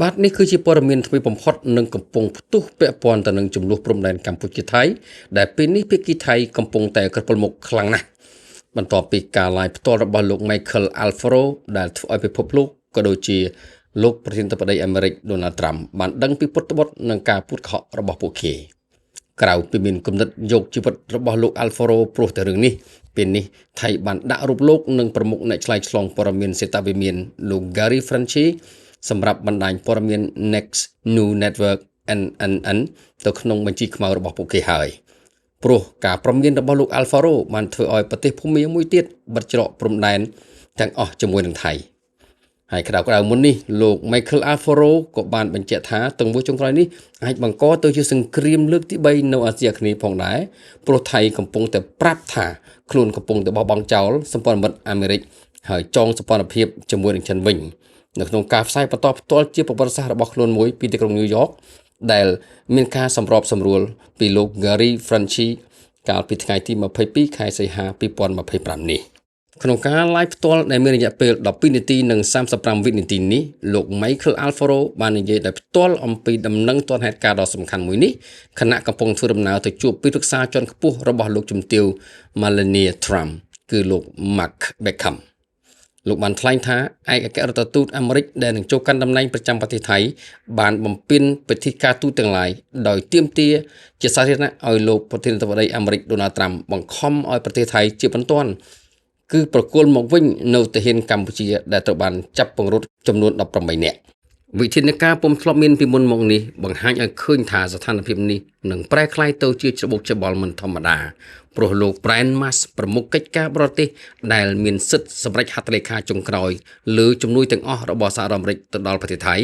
បាទនេះគឺជាព័ត៌មានថ្មីបំផុតនឹងកំពុងផ្ទុះពាក់ព័ន្ធទៅនឹងចំនួនព្រំដែនកម្ពុជាថៃដែលពេលនេះភាគីថៃកំពុងតែក្រពុលមុខខ្លាំងណាស់បន្ទាប់ពីការ live ផ្ទាល់របស់លោក Michael Alfaro ដែលធ្វើឲ្យពិភពលោកក៏ដូចជាលោកប្រធានាធិបតីអាមេរិក Donald Trump បានដឹងពីពុតត្បុតនិងការពួតខករបស់ពួកគេក្រៅពីមានគំនិតយកជីវិតរបស់លោក Alfaro ព្រោះតែរឿងនេះពេលនេះថៃបានដាក់រូបលោកនិងប្រមុខអ្នកឆ្លើយឆ្លងព័ត៌មានសេតាវិមានលោក Gary Franchi សម្រាប់បណ្ដាញព័ត៌មាន Next New Network NNN ទៅក្នុងបញ្ជីខ្មៅរបស់ពួកគេហើយព្រោះការព្រមានរបស់លោក Alfaro បានធ្វើឲ្យប្រទេសភូមាមួយទៀតបិទច្រកព្រំដែនទាំងអស់ជាមួយនឹងថៃហើយក្តៅមុននេះលោក Michael Alfaro ក៏បានបញ្ជាក់ថាទង្វើចុងក្រោយនេះអាចបង្កទៅជាសង្គ្រាមលើកទី3នៅអាស៊ីអាគ្នេយ៍ផងដែរព្រោះថៃកំពុងតែប្រាប់ថាខ្លួនកំពុងតែបោះបង់ចោលសម្ព័ន្ធមិត្តអាមេរិកហើយចងសម្ព័ន្ធភាពជាមួយនឹងចិនវិញនៅក្នុងការផ្សាយបន្តផ្ទាល់ជាប្រវត្តិសាស្ត្ររបស់ខ្លួនមួយពីទីក្រុងញូវយ៉កដែលមានការសម្របសម្រួលពីលោក Gary Franchi កាលពីថ្ងៃទី22ខែសីហា2025នេះក្នុងការ live ផ្ទាល់ដែលមានរយៈពេល12នាទីនិង35វិនាទីនេះលោក Michael Alfaro បាននិយាយដោយផ្ទាល់អំពីដំណឹងទាន់ហេតុការណ៍ដ៏សំខាន់មួយនេះខណៈកំពុងធ្វើដំណើរទៅជួបទីប្រឹក្សាជាន់ខ្ពស់របស់លោកជំទាវ Melania Trump គឺលោក Mark Beckhamលោកបានថ្លែងថាឯកអគ្គរដ្ឋទូតអាមេរិកដែលនឹងចូលកាន់តំណែងប្រចាំប្រទេសថៃបានបំពេញពិធីការទូតទាំងឡាយដោយទាមទារជាសាធារណៈឲ្យលោកប្រធានាធិបតីអាមេរិក Donald Trump បង្ខំឲ្យប្រទេសថៃជាបន្ទាន់គឺប្រគល់មកវិញនៅទាហានកម្ពុជាដែលត្រូវបានចាប់ពង្រត់ចំនួន18នាក់វិធានការពុំធ្លាប់មានពីមុនមកនេះបង្ហាញឲ្យឃើញថាស្ថានភាពនេះនឹងប្រែក្លាយទៅជាច្របូកច្របល់មិនធម្មតាព្រោះលោក Brian Mas ប្រមុខកិច្ចការបរទេសដែលមានសិទ្ធិសម្រេចហត្ថលេខាចុងក្រោយលើជំនួយទាំងអស់របស់សហរដ្ឋអាមេរិកទៅដល់ប្រទេសថៃ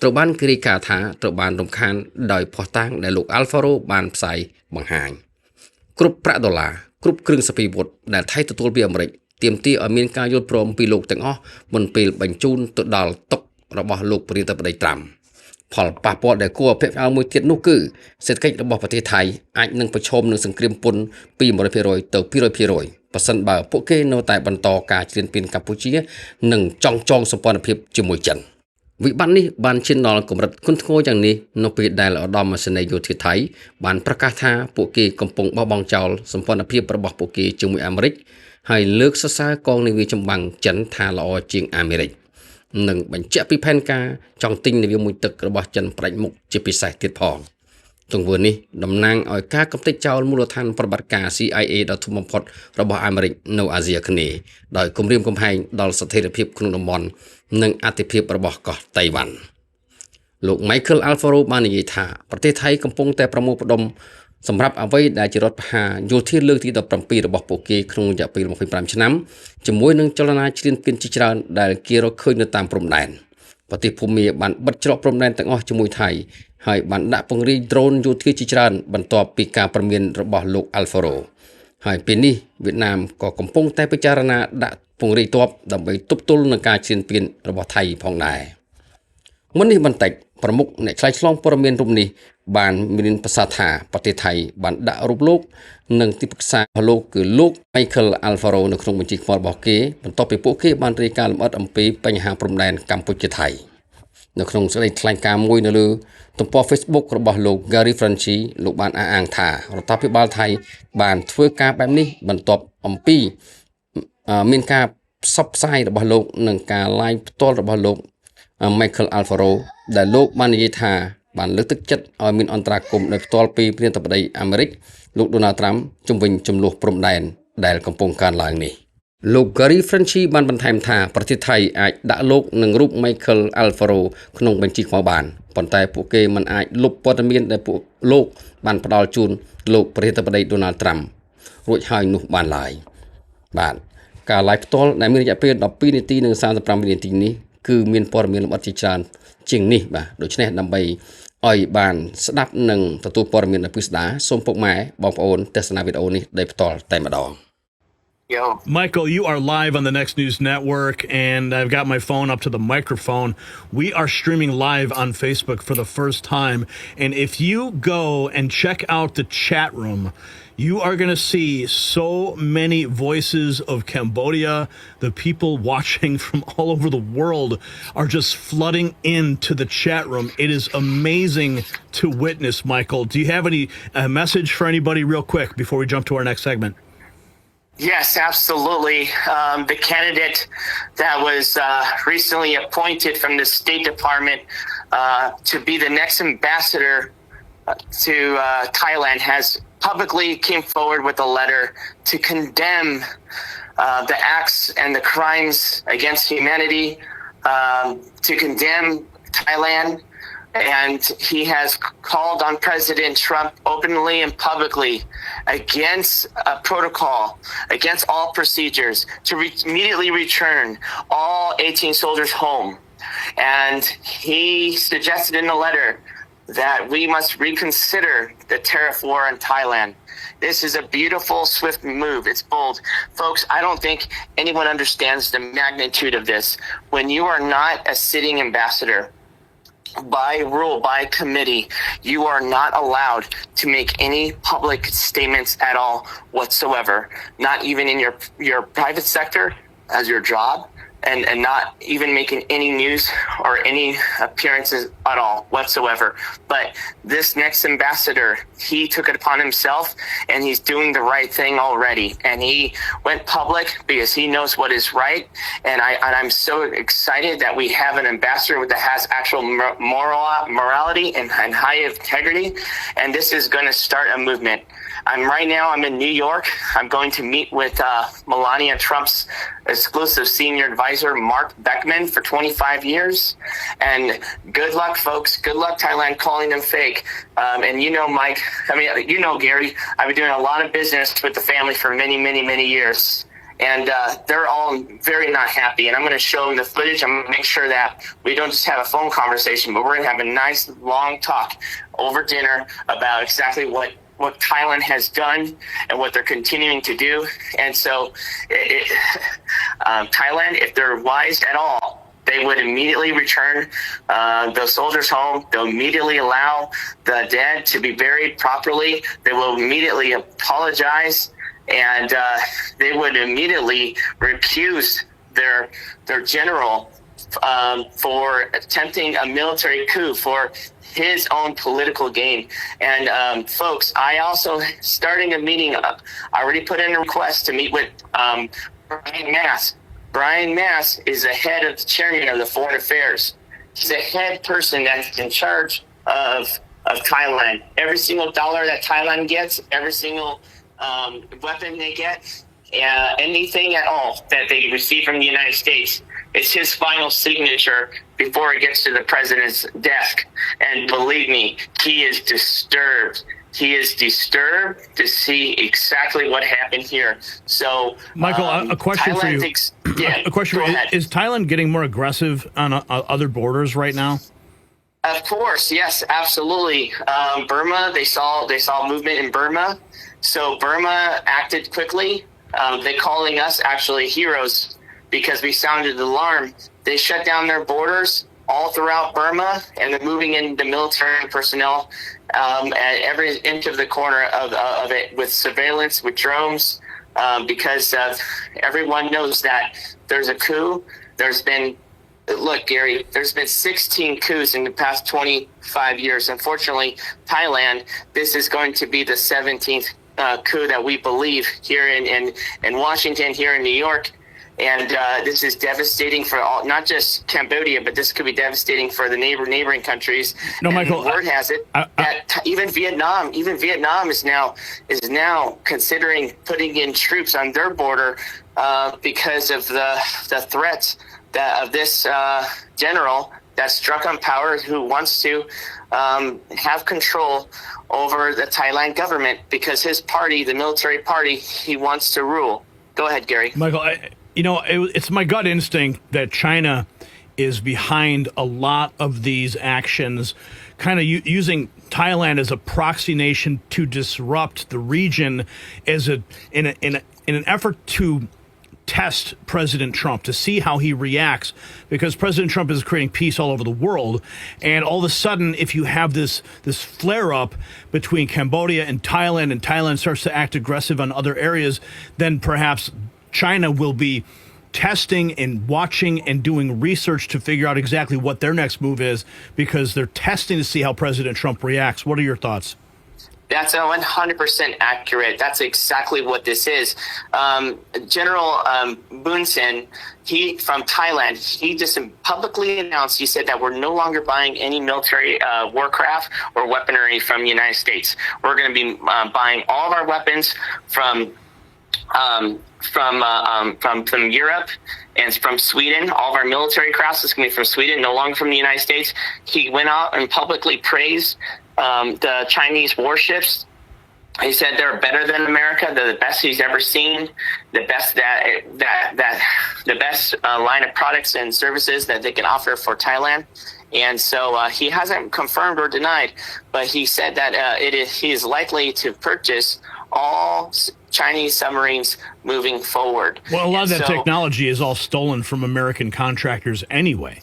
ត្រូវបានគេរាយការណ៍ថាត្រូវបានរំខានដោយភស្តុតាងដែលលោក Alfaro បានផ្សាយបង្ហាញគ្រប់ប្រាក់ដុល្លារគ្រប់គ្រឿងសព្វាវុធដែលថៃទទួលពីអាមេរិកទាមទារឲ្យមានការយល់ព្រមពីលោកទាំងអស់មុនពេលបញ្ជូនទៅដល់តុរបស់លោកប្រធានាធិបតីត្រាំផលប៉ះពាល់ដែលគួរឲ្យភ្ញាក់ផ្អើលមួយទៀតនោះគឺសេដ្ឋកិច្ចរបស់ប្រទេសថៃអាចនឹងប្រឈមនឹងសង្គ្រាមពន្ធពី 100% ទៅ 200% ប្រសិនបើពួកគេនៅតែបន្តការឈ្លានពានកម្ពុជានិងចងសម្ព័ន្ធភាពជាមួយចិនវិបត្តិនេះបានឈានដល់កម្រិតធ្ងន់ធ្ងរយ៉ាងនេះនៅពេលដែលឧត្តមសេនីយ៍យោធាថៃបានប្រកាសថាពួកគេកំពុងបោះបង់ចោលសម្ព័ន្ធភាពរបស់ពួកគេជាមួយអាមេរិកហើយលើកសរសើរកងនាវាចម្បាំងចិនថាល្អជាងអាមេរិកនិងបញ្ជាក់ពីផែនការចង់ទិញនាវាមួយទឹករបស់ចិនផ្ដាច់មុខជាពិសេសទៀតផងទង្វើនេះតំណាងឲ្យការកំទេចចោលមូលដ្ឋានប្រតិបត្តិការ CIA ដ៏ធំបំផុតរបស់អាមេរិកនៅអាស៊ីអាគ្នេយ៍ដោយគំរាមកំហែងដល់ស្ថិរភាពក្នុងតំបន់និងអធិភាពរបស់កោះតៃវ៉ាន់លោក Michael Alfaro បាននិយាយថាប្រទេសថៃកំពុងតែប្រមូលផ្ដុំសម្រាប់អ្វីដែលជារដ្ឋប្រហារយោធាលើកទី17របស់ពួកគេក្នុងរយៈពេល25ឆ្នាំជាមួយនឹងចលនាឈ្លានពានជាច្រើនដែលគេរកឃើញនៅតាមព្រំដែនប្រទេសភូមាបានបិទច្រកព្រំដែនទាំងអស់ជាមួយថៃហើយបានដាក់ពង្រាយដ្រូនយោធាជាច្រើនបន្ទាប់ពីការព្រមានរបស់លោក Alfaro ហើយពេលនេះវៀតណាមក៏កំពុងតែពិចារណាដាក់ពង្រាយទ័ពដើម្បីទប់ទល់នឹងការឈ្លានពានរបស់ថៃផងដែរមុននេះបន្តិចប្រមុខអ្នកឆ្លើយឆ្លងព័ត៌មានរូបនេះបានមានប្រសាសន៍ថាប្រទេសថៃបានដាក់រូបលោកនិងទីប្រឹក្សារបស់លោកគឺលោក Michael Alfaro នៅក្នុងបញ្ជីខ្មៅរបស់គេបន្ទាប់ពីពួកគេបានរាយការណ៍លម្អិតអំពីបញ្ហាព្រំដែនកម្ពុជាថៃនៅក្នុងសេចក្តីថ្លែងការណ៍មួយនៅលើទំព័រ Facebook របស់លោក Gary Franchi លោកបានអះអាងថារដ្ឋាភិបាលថៃបានធ្វើការបែបនេះបន្ទាប់អំពីមានការផ្សព្វផ្សាយរបស់លោកនិងការ live ផ្ទាល់របស់លោក Michael Alfaro ដែលលោកបាននិយាយថាបានលើកទឹកចិត្តឲ្យមានអន្តរាគមន៍ដោយផ្ទាល់ពីប្រធានាធិបតីអាមេរិកលោក Donald Trump ជំវិញចំនួនព្រំដែនដែលកំពុងកើនឡើងនេះលោក Gary Franchi បានបន្ថែមថាប្រទេសថៃអាចដាក់លោកនិងរូប Michael Alfaro ក្នុងបញ្ជីខ្មៅបានប៉ុន្តែពួកគេមិនអាចលុបព័ត៌មានដែលពួកលោកបានផ្ដល់ជូនលោកប្រធានាធិបតី Donald Trump រួចហើយនោះបានឡើយបាទការ live ផ្ទាល់ដែលមានរយៈពេល12នាទីនិង35វិនាទីនេះគឺមានព័ត៌មានលម្អិតជាច្រើនជាងនេះបាទដូច្នេះដើម្បីឲ្យបានស្ដាប់និងទទួលព័ត៌មានដោយពិស្ដារសូមពុកម៉ែបងប្អូនទស្សនាវីដេអូនេះដោយផ្ទាល់តែម្ដង Yo. Michael, you are live on the Next News Network, and I've got my phone up to the microphone. We are streaming live on Facebook for the first time, and if you go and check out the chat room, you are going to see so many voices of Cambodia. The people watching from all over the world are just flooding into the chat room. It is amazing to witness, Michael. Do you have any message for anybody real quick before we jump to our next segment? Yes, absolutely. The candidate that was recently appointed from the State Department to be the next ambassador to Thailand has publicly came forward with a letter to condemn the acts and the crimes against humanity, to condemn Thailand. And he has called on President Trump openly and publicly against a protocol, against all procedures, to immediately return all 18 soldiers home. And he suggested in the letter that we must reconsider the tariff war on Thailand. This is a beautiful, swift move. It's bold. Folks, I don't think anyone understands the magnitude of this. When you are not a sitting ambassador, by rule, by committee, you are not allowed to make any public statements at all whatsoever, not even in your private sector as your job, and not even making any news or any appearances at all whatsoever. But this next ambassador, he took it upon himself, and he's doing the right thing already. And he went public because he knows what is right. And I'm so excited that we have an ambassador that has actual morality and high integrity. And this is going to start a movement. I'm in New York. I'm going to meet with Melania Trump's exclusive senior advisor, Mark Beckman, for 25 years. And good luck, folks. Good luck, Thailand, calling them fake. And you know, Mike, Gary, I've been doing a lot of business with the family for many, many, many years. And they're all very not happy. And I'm going to show them the footage. I'm going to make sure that we don't just have a phone conversation, but we're going to have a nice, long talk over dinner about exactly what Thailand has done and what they're continuing to do. And so Thailand, if they're wise at all, they would immediately return those soldiers home. They'll immediately allow the dead to be buried properly. They will immediately apologize, and they would immediately recuse their general for attempting a military coup for his own political gain. And folks, I also starting a meeting up. I already put in a request to meet with Brian Mass. Brian Mass is the head of the chairman of the Foreign Affairs. He's a head person that's in charge of Thailand. Every single dollar that Thailand gets, every single weapon they get, anything at all that they receive from the United States, it's his final signature before it gets to the president's desk. And believe me, he is disturbed. He is disturbed to see exactly what happened here. So, Michael, a question for you. A question for you. Is Thailand getting more aggressive on other borders right now? Of course, yes, absolutely. Burma, they saw movement in Burma. So Burma acted quickly. They're calling us actually heroes because we sounded the alarm. They shut down their borders all throughout Burma, and they're moving in the military personnel at every inch of the corner of it with surveillance, with drones, because everyone knows that there's a coup. Look, Gary, there's been 16 coups in the past 25 years. Unfortunately, Thailand, this is going to be the 17th coup that we believe here in Washington, here in New York. And this is devastating for not just Cambodia, but this could be devastating for the neighboring countries. No, Michael, and word has it that even Vietnam is now considering putting in troops on their border because of the threats of this general that struck on power, who wants to have control over the Thailand government because his party, the military party, he wants to rule. Go ahead, Gary. Michael, it's my gut instinct that China is behind a lot of these actions, kind of using Thailand as a proxy nation to disrupt the region as in in an effort to test President Trump, to see how he reacts, because President Trump is creating peace all over the world. And all of a sudden, if you have this flare up between Cambodia and Thailand starts to act aggressive on other areas, then perhaps China will be testing and watching and doing research to figure out exactly what their next move is, because they're testing to see how President Trump reacts. What are your thoughts? That's 100% accurate. That's exactly what this is. General Bunsen, he from Thailand, he just publicly announced, he said that we're no longer buying any military warcraft or weaponry from the United States. We're going to be buying all of our weapons from Europe and from Sweden. All of our military crafts is going to be from Sweden, no longer from the United States. He went out and publicly praised the Chinese warships. He said they're better than America. They're the best he's ever seen. The best the best line of products and services that they can offer for Thailand. And so he hasn't confirmed or denied, but he said that he is likely to purchase all Chinese submarines moving forward. Well, a lot of that technology is all stolen from American contractors anyway.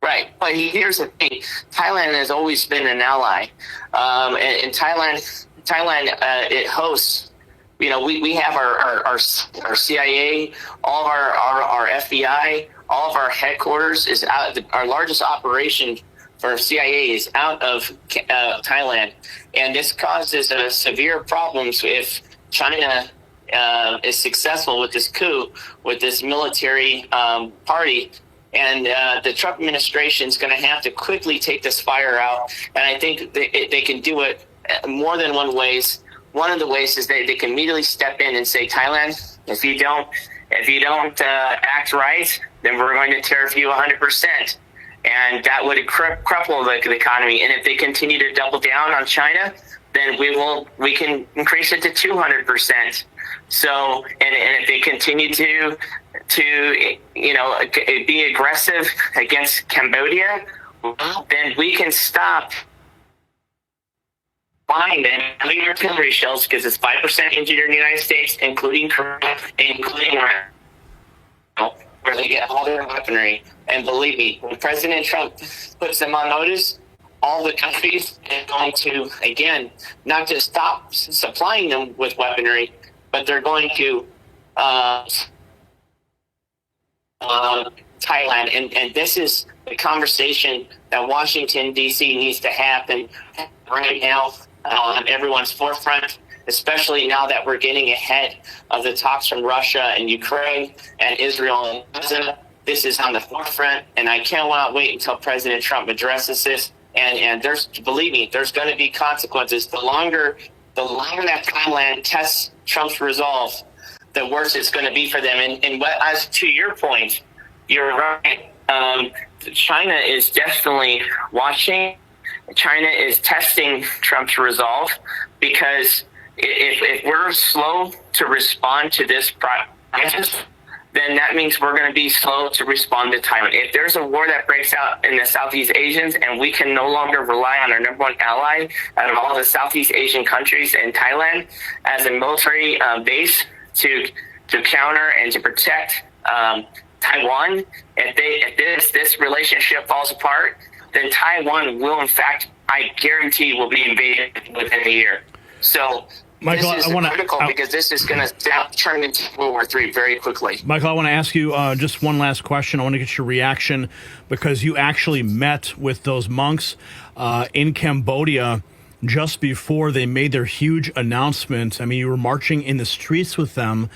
Right, but here's the thing: Thailand has always been an ally, and Thailand, it hosts. You know, we have our CIA, all of our FBI, all of our headquarters is out. Our largest operation for CIA is out of Thailand, and this causes severe problems if China is successful with this coup, with this military party. And the Trump administration is going to have to quickly take this fire out. And I think they can do it more than one ways. One of the ways is they can immediately step in and say, Thailand, if you don't act right, then we're going to tariff you 100%. And that would cripple the economy. And if they continue to double down on China, then we can increase it to 200%. So, and if they continue to be aggressive against Cambodia, then we can stop buying them artillery shells, because it's 5% engineered in the United States, including where they get all their weaponry. And believe me, when President Trump puts them on notice, all the countries are going to, again, not just stop supplying them with weaponry, but they're going to Thailand. And this is the conversation that Washington, D.C. needs to happen right now on everyone's forefront, especially now that we're getting ahead of the talks from Russia and Ukraine and Israel and Gaza. This is on the forefront, and I cannot wait until President Trump addresses this. And believe me, there's going to be consequences. The longer that Thailand tests Trump's resolve, the worse it's going to be for them. And as to your point, you're right. China is definitely watching. China is testing Trump's resolve, because if we're slow to respond to this crisis, then that means we're going to be slow to respond to Taiwan. If there's a war that breaks out in the Southeast Asians and we can no longer rely on our number one ally out of all the Southeast Asian countries and Thailand as a military base to counter and to protect Taiwan, if this relationship falls apart, then Taiwan will, in fact, I guarantee, will be invaded within a year. So Michael, this is critical, because this is going to turn into World War III very quickly. Michael, I want to ask you just one last question. I want to get your reaction, because you actually met with those monks in Cambodia just before they made their huge announcement. I mean, you were marching in the streets with them.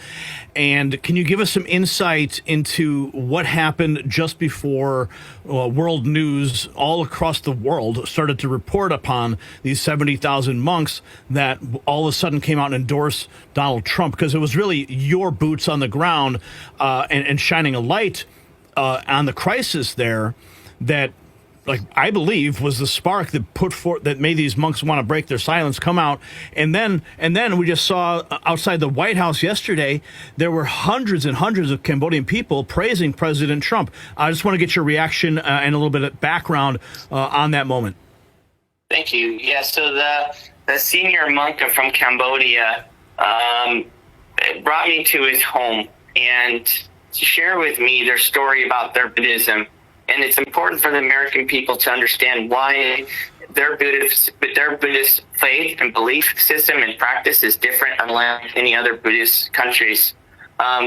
And can you give us some insight into what happened just before world news all across the world started to report upon these 70,000 monks that all of a sudden came out and endorsed Donald Trump? Because it was really your boots on the ground and shining a light on the crisis there that, like, I believe was the spark that made these monks want to break their silence, come out. And then we just saw outside the White House yesterday, there were hundreds and hundreds of Cambodian people praising President Trump. I just want to get your reaction and a little bit of background on that moment. Thank you. Yeah, so the senior monk from Cambodia, brought me to his home and to share with me their story about their Buddhism. And it's important for the American people to understand why their Buddhist faith and belief system and practice is different unlike any other Buddhist countries.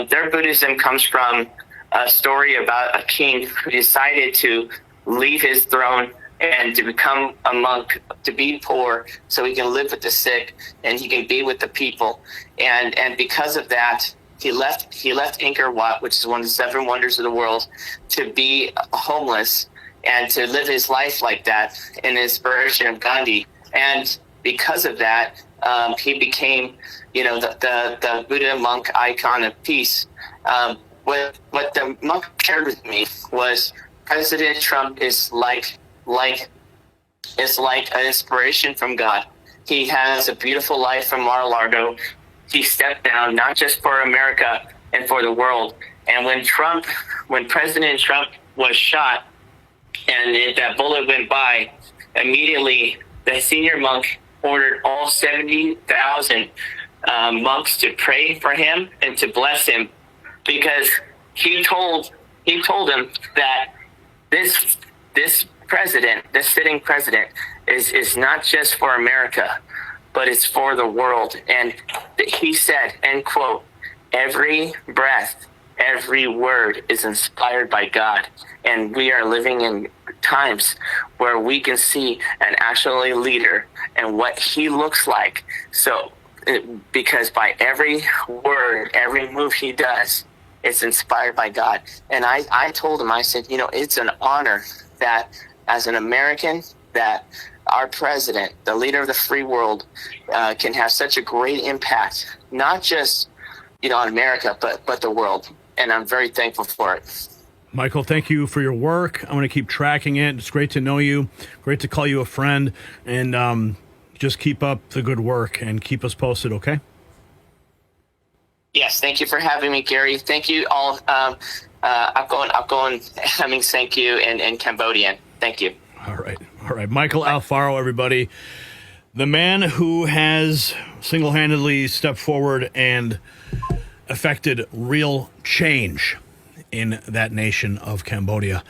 Their Buddhism comes from a story about a king who decided to leave his throne and to become a monk, to be poor, so he can live with the sick and he can be with the people. And because of that, he left Angkor Wat, which is one of the 7 wonders of the world, to be homeless and to live his life like that in inspiration of Gandhi. And because of that, he became, the Buddha monk icon of peace. What the monk shared with me was President Trump is like an inspiration from God. He has a beautiful life from Mar-a-Lago. He stepped down not just for America and for the world. And when President Trump was shot and that bullet went by, immediately the senior monk ordered all 70,000 monks to pray for him and to bless him, because he told him that this sitting president is not just for America, but it's for the world. And he said, end quote, every breath, every word is inspired by God. And we are living in times where we can see an actual leader and what he looks like. So, because by every word, every move he does, it's inspired by God. And I told him, I said, it's an honor that as an American, that our president, the leader of the free world, can have such a great impact, not just, on America, but the world. And I'm very thankful for it. Michael, thank you for your work. I'm going to keep tracking it. It's great to know you. Great to call you a friend. And just keep up the good work and keep us posted, okay? Yes, thank you for having me, Gary. Thank you all. I mean, thank you in Cambodian. Thank you. All right. Michael Alfaro, everybody. The man who has single-handedly stepped forward and affected real change in that nation of Cambodia.